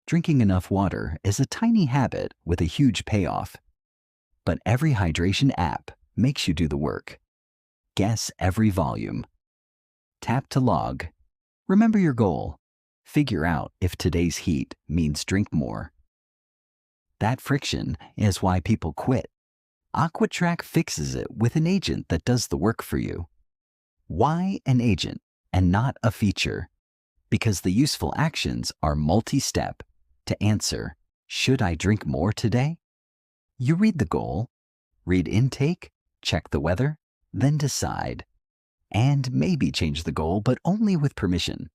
Drinking enough water is a tiny habit with a huge payoff. But every hydration app makes you do the work. Guess every volume. Tap to log. Remember your goal. Figure out if today's heat means drink more. That friction is why people quit. AquaTrack fixes it with an agent that does the work for you. Why an agent and not a feature? Because the useful actions are multi-step to answer, should I drink more today? You read the goal, read intake, check the weather, then decide. And maybe change the goal, but only with permission.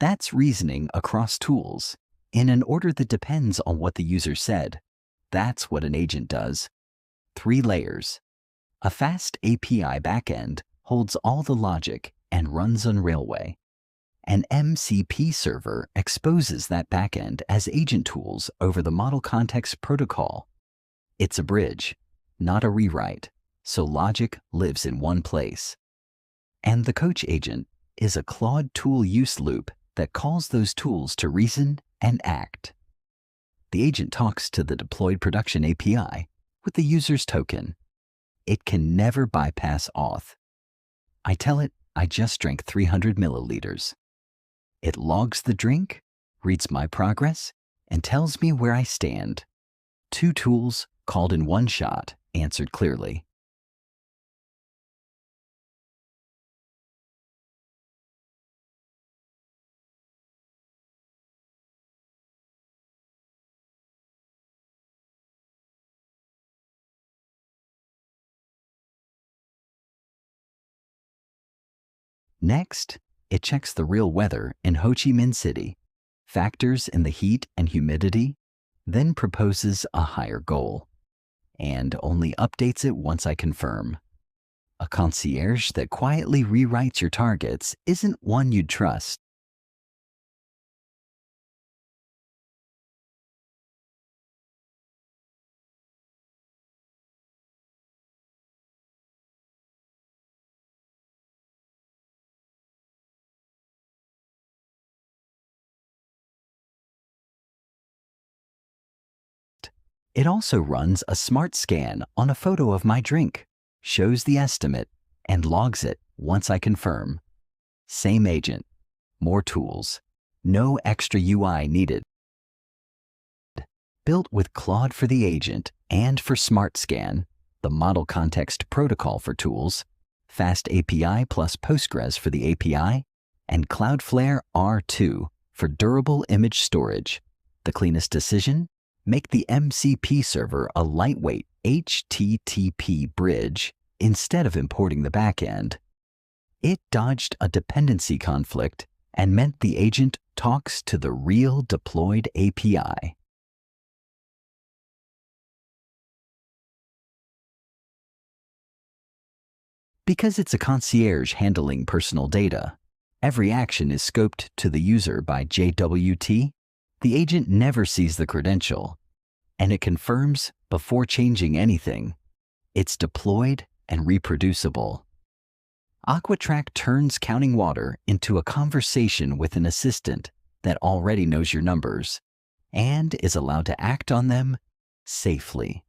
That's reasoning across tools, in an order that depends on what the user said. That's what an agent does. 3 layers. A FastAPI backend holds all the logic and runs on Railway. An MCP server exposes that backend as agent tools over the Model Context Protocol. It's a bridge, not a rewrite, so logic lives in one place. And the coach agent is a Claude tool use loop that calls those tools to reason and act. The agent talks to the deployed production API with the user's token. It can never bypass auth. I tell it I just drank 300 milliliters. It logs the drink, reads my progress, and tells me where I stand. 2 tools called in one shot, answered clearly. Next, it checks the real weather in Ho Chi Minh City, factors in the heat and humidity, then proposes a higher goal, and only updates it once I confirm. A concierge that quietly rewrites your targets isn't one you'd trust. It also runs a smart scan on a photo of my drink, shows the estimate, and logs it once I confirm. Same agent, more tools, no extra UI needed. Built with Claude for the agent and for Smart Scan, the Model Context Protocol for tools, FastAPI plus Postgres for the API, and Cloudflare R2 for durable image storage. The cleanest decision? Make the MCP server a lightweight HTTP bridge instead of importing the backend. It dodged a dependency conflict and meant the agent talks to the real deployed API. Because it's a concierge handling personal data, every action is scoped to the user by JWT. The agent never sees the credential, and it confirms before changing anything. It's deployed and reproducible. AquaTrack turns counting water into a conversation with an assistant that already knows your numbers and is allowed to act on them safely.